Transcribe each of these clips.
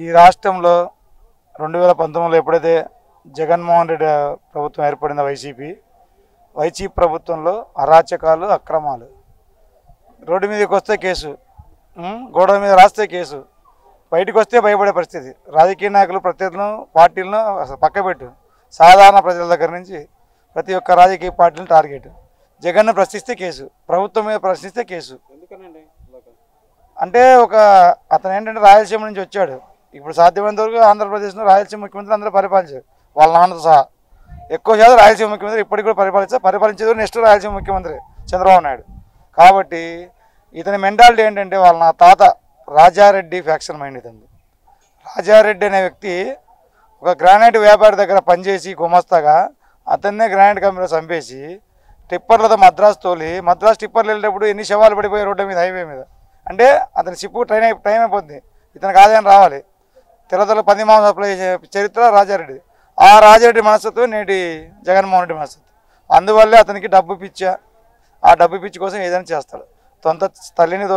ఈ రాష్ట్రంలో 2019లో ఎప్పుడైతే జగన్మోహన్ రెడ్డి ప్రభుత్వం ఏర్పడిందో వైసీపీ ప్రభుత్వంలో అరాచకాలు, అక్రమాలు, రోడ్డు మీదకి వస్తే కేసు, గోడ మీద రాస్తే కేసు, బయటకు వస్తే భయపడే పరిస్థితి. రాజకీయ నాయకులు, ప్రత్యర్థులను, పార్టీలను పక్కబెట్టు, సాధారణ ప్రజల దగ్గర నుంచి ప్రతి ఒక్క రాజకీయ పార్టీలను టార్గెట్. జగన్ను ప్రశ్నిస్తే కేసు, ప్రభుత్వం మీద ప్రశ్నిస్తే కేసు. అంటే అతను ఏంటంటే రాయలసీమ నుంచి వచ్చాడు. ఇప్పుడు సాధ్యమైనంత వరకు ఆంధ్రప్రదేశ్లో రాయలసీమ ముఖ్యమంత్రి అందరూ పరిపాలించారు, వాళ్ళ నాన్నతో సహా. ఎక్కువ శాతం రాయలసీమ ముఖ్యమంత్రి ఇప్పటికి కూడా పరిపాలించేది నెక్స్ట్ రాయలసీమ ముఖ్యమంత్రి చంద్రబాబు నాయుడు. కాబట్టి ఇతని మెంటాలిటీ ఏంటంటే వాళ్ళ తాత రాజారెడ్డి ఫ్యాక్షన్ మైండ్ ఇతంది. రాజారెడ్డి అనే వ్యక్తి ఒక గ్రానైట్ వ్యాపారి దగ్గర పనిచేసి గుమస్తాగా అతన్నే గ్రానైట్ కంపెనీలో చంపేసి టిప్పర్లతో మద్రాసు తోలి, మద్రాసు టిప్పర్లు వెళ్ళేటప్పుడు ఎన్ని శవాలు పడిపోయి రోడ్డు మీద, హైవే మీద. అంటే అతని షిప్పు టైం అయిపోద్ది, ఇతనికి ఆదాయం రావాలి. తెల్లతల 10 మాసం సప్లై చేసే చరిత్ర రాజారెడ్డి. ఆ రాజారెడ్డి మనస్తత్వం నేటి జగన్మోహన్ రెడ్డి మనస్తత్వం. అందువల్లే అతనికి డబ్బు పిచ్చా, ఆ డబ్బు పిచ్చి కోసం ఏదైనా చేస్తాడు. సొంత తల్లిని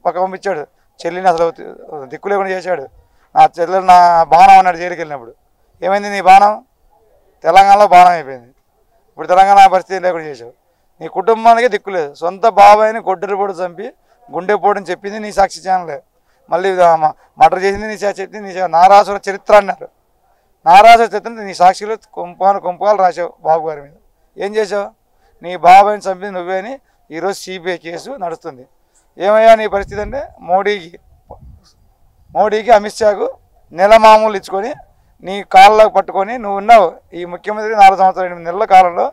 పక్క పంపించాడు, చెల్లిని అసలు దిక్కు లేకుండా చేశాడు. నా బాణం అన్నాడు జైలుకి వెళ్ళినప్పుడు. ఏమైంది నీ బాణం? తెలంగాణలో బాణం అయిపోయింది. ఇప్పుడు తెలంగాణ పరిస్థితి లేకుండా చేశావు. నీ కుటుంబానికి దిక్కు లేదు. సొంత బాబాయిని గొడ్డలిపోటు చంపి గుండెపోటుని చెప్పింది నీ సాక్షి ఛానలే. మళ్ళీ మర్డర్ చేసింది నీ చెప్పింది నీ నారాసుర చరిత్ర అన్నారు. నారాసుర చరిత్ర నీ సాక్షిలో కుంపాలు రాసావు బాబు గారి మీద. ఏం చేసావు? నీ బాబాయిని చంపింది నువ్వే అని ఈరోజు సిబిఐ కేసు నడుస్తుంది. ఏమయ్యా నీ పరిస్థితి అంటే మోడీకి అమిత్ షాకు నెల మామూలు ఇచ్చుకొని నీ కాళ్ళకు పట్టుకొని నువ్వు ఉన్నావు. ఈ ముఖ్యమంత్రి 4 సంవత్సరాలు 8 నెలల కాలంలో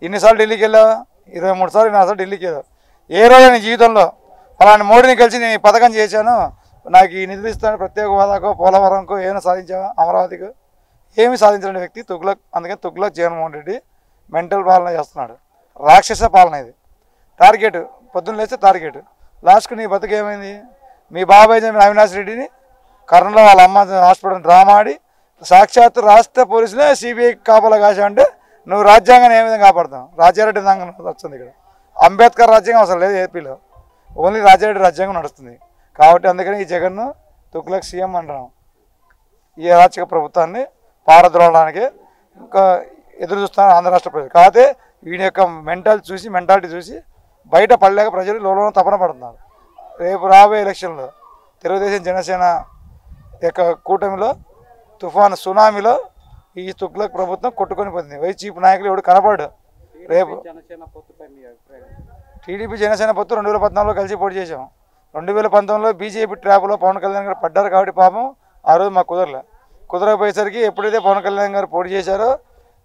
ఎన్నిసార్లు ఢిల్లీకి వెళ్ళావు? 23 సార్లు 24 సార్లు ఢిల్లీకి వెళ్ళావు. ఏ రోజు నీ జీవితంలో అలాంటి మోడీని కలిసి నేను ఈ పథకం చేశాను, నాకు ఈ నిధులు ఇస్తాను, ప్రత్యేక హోదాకో పోలవరంకో ఏమైనా సాధించావా? అమరావతికో ఏమి సాధించిన వ్యక్తి తుగ్లక్. అందుకని తుగ్లక్ జగన్మోహన్ రెడ్డి మెంటల్ పాలన చేస్తున్నాడు, రాక్షస పాలన ఇది. టార్గెట్ పొద్దున్న లేస్తే టార్గెట్. లాస్ట్కు నీ బతుకు ఏమైంది? మీ బాబాయ్ చంపిన అవినాష్ రెడ్డిని కర్నూలులో వాళ్ళ అమ్మ హాస్పిటల్ డ్రామా ఆడి సాక్షాత్ రాష్ట్ర పోలీసులే సిబిఐ కాపలా కాశావంటే నువ్వు రాజ్యాంగాన్ని ఏ విధంగా కాపాడుతావు? రాజారెడ్డి రాజ్యాంగం వస్తుంది ఇక్కడ. అంబేద్కర్ రాజ్యాంగం అసలు లేదు ఏపీలో, ఓన్లీ రాజారెడ్డి రాజ్యాంగం నడుస్తుంది. కాబట్టి అందుకని ఈ జగన్ను తుగ్లక్ సీఎం అంటున్నాం. ఈ అరాచక ప్రభుత్వాన్ని పారద్రోలడానికి ఇంకా ఎదురు చూస్తున్నారు ఆంధ్ర రాష్ట్ర ప్రజలు. కాకపోతే వీడి యొక్క మెంటాలిటీ చూసి బయట పడలేక ప్రజలు లోన తపన పడుతున్నారు. రేపు రాబోయే ఎలక్షన్లో తెలుగుదేశం జనసేన యొక్క కూటమిలో తుఫాను సునామీలో ఈ తుగ్లక్ ప్రభుత్వం కొట్టుకొని పోతుంది. వైసీపీ నాయకులు ఎవడు కనపడు. రేపు టీడీపీ జనసేన పొత్తు 2014లో కలిసి పోటీ చేసాం. 2019లో బీజేపీ ట్రాప్లో పవన్ కళ్యాణ్ గారు పడ్డారు కాబట్టి పాపం ఆ రోజు మాకు కుదరకపోయేసరికి ఎప్పుడైతే పవన్ కళ్యాణ్ గారు పోటీ చేశారో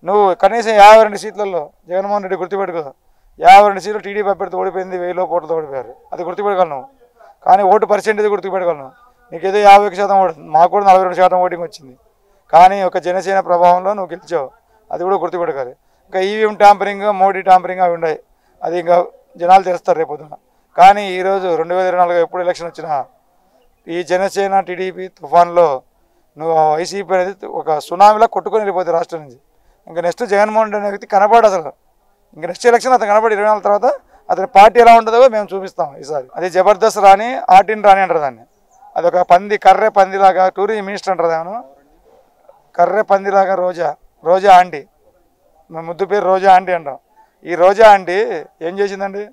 నువ్వు కనీసం 52 సీట్లలో జగన్మోహన్ రెడ్డి గుర్తుపెట్టుకో. 52 సీట్లు టీడీపీ అభ్యర్థి ఓడిపోయింది, 1000 ఓట్లతో ఓడిపోయారు. అది గుర్తుపెట్టుకోగలను. కానీ ఓటు పర్సెంటేజ్ గుర్తుపెట్టుకోగలను. నీకేదో 51% ఓటు, మాకు కూడా 42% ఓటింగ్ వచ్చింది. కానీ ఒక జనసేన ప్రభావంలో నువ్వు గెలిచావు, అది కూడా గుర్తుపెట్టుకోవాలి. ఇంకా ఈవీఎం ట్యాంపరింగ్, మోడీ ట్యాంపరింగ్ అవి ఉన్నాయి, అది ఇంకా జనాలు తెలుస్తారు రేపొద్దున. కానీ ఈరోజు 2024 ఎప్పుడు ఎలక్షన్ వచ్చినా ఈ జనసేన టీడీపీ తుఫాన్లో నువ్వు వైసీపీ అనేది ఒక సునామీలా కొట్టుకొని వెళ్ళిపోతుంది రాష్ట్రం నుంచి. ఇంకా నెక్స్ట్ జగన్మోహన్ రెడ్డి అనే వ్యక్తి కనపడు అసలు. ఇంకా నెక్స్ట్ ఎలక్షన్ అతను కనపడి 24 తర్వాత అతని పార్టీ ఎలా ఉంటుందో మేము చూపిస్తాం ఈసారి. అది జబర్దస్త్ రాని, ఆటిన్ రాని అంటారు దాన్ని. అది ఒక కర్రె పందిలాగా టూరిజం మినిస్టర్ అంటారు దాని. కర్రె పందిలాగా రోజా ఆంటీ, ముద్దు పేరు రోజా ఆంటీ అంటాం. ఈ రోజా ఆంటీ ఏం చేసిందండి?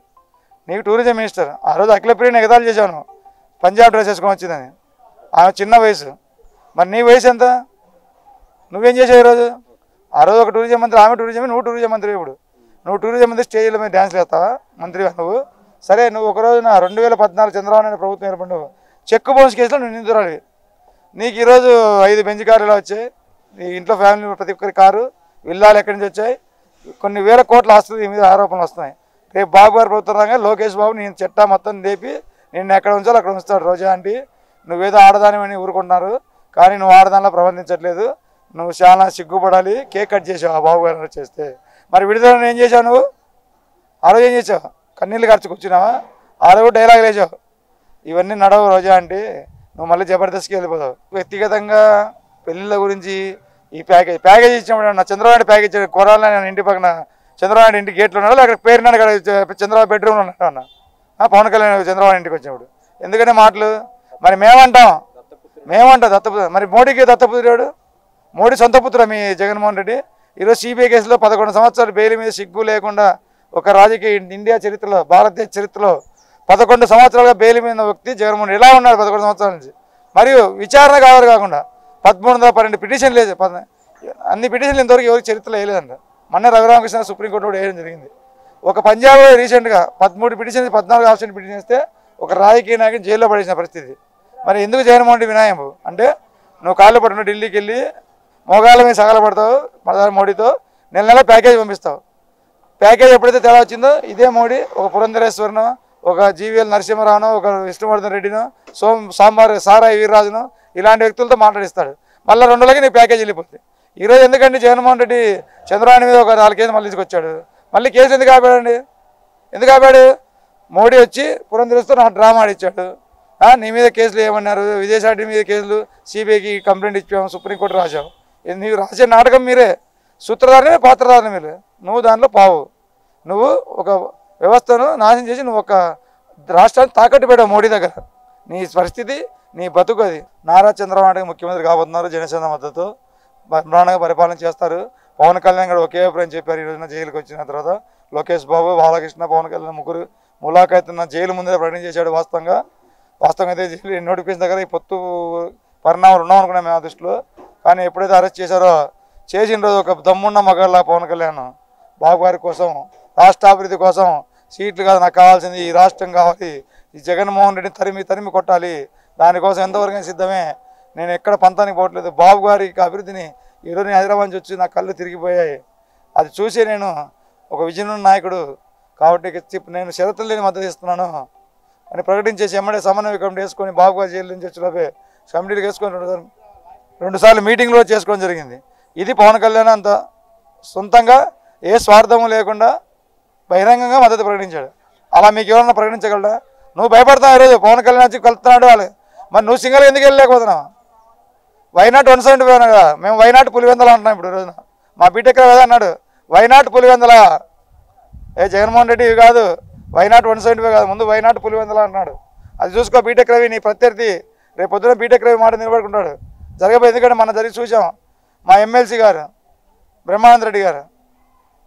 నీకు టూరిజం మినిస్టర్. ఆ రోజు అఖిలప్రియని ఎగతాళి చేశాను, పంజాబ్ డ్రెస్ వేసుకొని వచ్చిందని. ఆమె చిన్న వయసు, మరి నీ వయసు ఎంత? నువ్వేం చేసావు ఈరోజు? ఆ రోజు ఒక టూరిజం మంత్రి, ఆమె టూరిజం, నువ్వు టూరిజం మంత్రి. ఇప్పుడు నువ్వు టూరిజం మంత్రి స్టేజ్ల మీద డ్యాన్స్ వేస్తావా మంత్రిగా నువ్వు? సరే, నువ్వు ఒక రోజున 2014 చంద్రబాబు నాయుడు ప్రభుత్వం ఏర్పడి చెక్ బౌన్స్ కేసులో నువ్వు నిందితురాలి. నీకు ఈరోజు 5 బెంచ్ కార్లు ఇలా వచ్చాయి, నీ ఇంట్లో ఫ్యామిలీ ప్రతి ఒక్కరి కారు, విల్లాలు ఎక్కడి నుంచి వచ్చాయి, కొన్ని వేల కోట్ల ఆస్తులు మీద ఆరోపణలు వస్తున్నాయి. రేపు బాబు గారు ప్రభుత్వం రాగా లోకేష్ బాబు నేను చట్టా మొత్తం లేపి నిన్ను ఎక్కడ ఉంచాలో అక్కడ ఉంచుతాడు. రోజా ఆంటీ, నువ్వేదో ఆడదానివని ఊరుకుంటున్నారు, కానీ నువ్వు ఆడదానిలో ప్రవర్తించట్లేదు. నువ్వు చాలా సిగ్గుపడాలి. కేక్ కట్ చేసావు ఆ బాబు గారు చేస్తే. మరి విడుదలను ఏం చేసావు నువ్వు? ఆ రోజు ఏం చేసావు? కన్నీళ్ళు ఖర్చు కూర్చున్నావా? ఆ రోజు డైలాగ్ వేసావు. ఇవన్నీ నడవు రోజా అంటే. నువ్వు మళ్ళీ జబర్దస్త్కి వెళ్ళిపోతావు. వ్యక్తిగతంగా పెళ్ళిళ్ళ గురించి ఈ ప్యాకేజ్ ఇచ్చినప్పుడు నా చంద్రబాబు ప్యాకేజ్ ఇచ్చాడు. కొరాలని నేను ఇంటి పక్కన చంద్రబాబు ఇంటి గేట్లో ఉన్నాడు, అక్కడ పేరున్నాడు, అక్కడ చంద్రబాబు బెడ్రూమ్లో ఉన్నాడు అన్న. పవన్ కళ్యాణ్ చంద్రబాబు ఇంటికి వచ్చినప్పుడు ఎందుకంటే మాటలు మరి మేమంటాం మేమంట దత్తపుత్ర, మరి మోడీకి దత్తపుత్రుడు, మోడీ సొంత పుత్ర మీ జగన్మోహన్ రెడ్డి. ఈరోజు సిబిఐ కేసులో 11 సంవత్సరాలు బెయిల్ మీద సిగ్గు లేకుండా ఒక రాజకీయ ఇండియా చరిత్రలో, భారతదేశ చరిత్రలో 11 సంవత్సరాలుగా బెయిల్ మీద వ్యక్తి జగన్మోహన్ రెడ్డి ఎలా ఉన్నాడు 11 సంవత్సరాల నుంచి. మరియు విచారణ కాకుండా 1312 పిటిషన్ లేదు, అన్ని పిటిషన్లు ఇంతవరకు ఎవరికి చరిత్రలో వేయలేదంట. మొన్న రఘురామకృష్ణ సుప్రీంకోర్టు కూడా వేయడం జరిగింది. ఒక పంజాబ్లో రీసెంట్గా 13 పిటిషన్ 14 ఆప్షన్ పిటిషన్ ఇస్తే ఒక రాజకీయ నాయకుని జైల్లో పడేసిన పరిస్థితి. మరి ఎందుకు జగన్మోహన్ రెడ్డి వినాయము అంటే, నువ్వు కాళ్ళు పట్టుకుని ఢిల్లీకి వెళ్ళి మోగాళ్ళ మీద సగల పడతావు ప్రధాని మోడీతో, నెల ప్యాకేజ్ పంపిస్తావు. ప్యాకేజ్ ఎప్పుడైతే తేడా వచ్చిందో ఇదే మోడీ ఒక పురంధరేశ్వరనో, ఒక జీవీఎల్ నరసింహరావునో, ఒక విష్ణువర్ధన్ రెడ్డినో, సారాయి వీర్రాజునో ఇలాంటి వ్యక్తులతో మాట్లాడిస్తాడు. మళ్ళీ 2 నీకు ప్యాకేజ్ వెళ్ళిపోతుంది. ఈరోజు ఎందుకంటే జగన్మోహన్ రెడ్డి చంద్రబాబు మీద ఒక 4 కేసులు మళ్ళీ తీసుకొచ్చాడు. మళ్ళీ కేసు ఎందుకు ఆపాడండి? ఎందుకు ఆపాడు? మోడీ వచ్చి పురంధరేశ్వర్ నాకు డ్రామా ఆడిచ్చాడు. నీ మీద కేసులు ఏమన్నారు, విదేశాటి మీద కేసులు, సిబిఐకి కంప్లైంట్ ఇచ్చాము, సుప్రీంకోర్టు రాశావు. నీవు రాసే నాటకం మీరే, సూత్రధారనే పాత్రధారణ మీరే. నువ్వు దాంట్లో పావు. నువ్వు ఒక వ్యవస్థను నాశనం చేసి నువ్వు ఒక రాష్ట్రాన్ని తాకట్టు పెట్టావు మోడీ దగ్గర. నీ పరిస్థితి, నీ బతుకు అది. నారా చంద్రబాబు నాయుడు ముఖ్యమంత్రి కాబోతున్నారు, జనసేన మద్దతు బ్రహ్మాండంగా పరిపాలన చేస్తారు. పవన్ కళ్యాణ్ గారు ఒకే అభిప్రాయం చెప్పారు. ఈ రోజున జైలుకి వచ్చిన తర్వాత లోకేష్ బాబు, బాలకృష్ణ, పవన్ కళ్యాణ్ ముగ్గురు ములాఖాతున్న జైలు ముందే ప్రకటన చేశాడు. వాస్తవంగా అయితే జైలు నోటిఫికేషన్ దగ్గర ఈ పొత్తు పరిణామాలు ఉన్నాం అనుకున్నాం మేము ఆ దృష్టిలో. కానీ ఎప్పుడైతే అరెస్ట్ చేశారో, చేసిన రోజు ఒక దమ్మున్న మగాళ్ళ పవన్ కళ్యాణ్ బాబు గారి కోసం, రాష్ట్రాభివృద్ధి కోసం, సీట్లు కాదు నాకు కావాల్సింది ఈ రాష్ట్రం కావాలి, ఈ జగన్మోహన్ రెడ్డిని తరిమి కొట్టాలి, దానికోసం ఎంతవరకు సిద్ధమే, నేను ఎక్కడ పంతానికి పోవట్లేదు, బాబు గారి అభివృద్ధిని ఈరోజు నేను హైదరాబాద్ నుంచి వచ్చి నా కళ్ళు తిరిగిపోయాయి. అది చూసి నేను ఒక విజయనున్న నాయకుడు కాబట్టి నేను షరతులు లేని మద్దతు ఇస్తున్నాను అని ప్రకటించేసి ఎమ్మడే సమన్వయ కమిటీ వేసుకొని బాబు గారు జైలు నుంచి వచ్చేలోపే కమిటీలు వేసుకొని 2 సార్లు మీటింగ్లో చేసుకోవడం జరిగింది. ఇది పవన్ కళ్యాణ్ అంత సొంతంగా ఏ స్వార్థము లేకుండా బహిరంగంగా మద్దతు ప్రకటించాడు. అలా మీకు ఎవరన్నా ప్రకటించగలరా? నువ్వు భయపడతావు. ఈరోజు పవన్ కళ్యాణ్ వచ్చి కలుపుతున్నాడు వాళ్ళు, మరి నువ్వు సింగల్గా ఎందుకు వెళ్ళలేకపోతున్నావు? వైనాట్ 175 కదా, మేము వైనాట్ పులివెందల అంటున్నాం ఇప్పుడు. రోజున మా బీటెక్ కదా అన్నాడు, వైనాట్ పులివెందల. జగన్మోహన్ రెడ్డి ఇవి కాదు, వైనాట్ 175 కాదు, ముందు వైనాట్ పులివెందల అంటున్నాడు. అది చూసుకో బీటెక్ రవి, నీ ప్రత్యర్థి రేపు పొద్దున బీటెక్ రవి మాట నిలబడుకుంటాడు. జరగబోయే, ఎందుకంటే మనం జరిగి చూసాం. మా ఎమ్మెల్సీ గారు బ్రహ్మానంద రెడ్డి గారు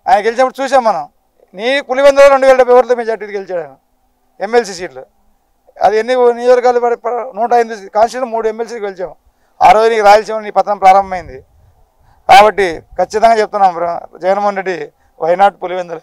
ఆయన గెలిచినప్పుడు చూసాం మనం. నీ పులివెందల 2070 మెజార్టీ గెలిచాడు ఆయన ఎమ్మెల్సీ సీట్లు. అది ఎన్ని నియోజకవర్గాలు 105 కాన్స్టిట్యూషన్ 3 ఎమ్మెల్సీకి గెలిచాం. ఆ రోజు నీకు రాయలసీమ నీ పతనం ప్రారంభమైంది. కాబట్టి ఖచ్చితంగా చెప్తున్నాం, జగన్మోహన్ రెడ్డి వైనాట్ పులివెందులు.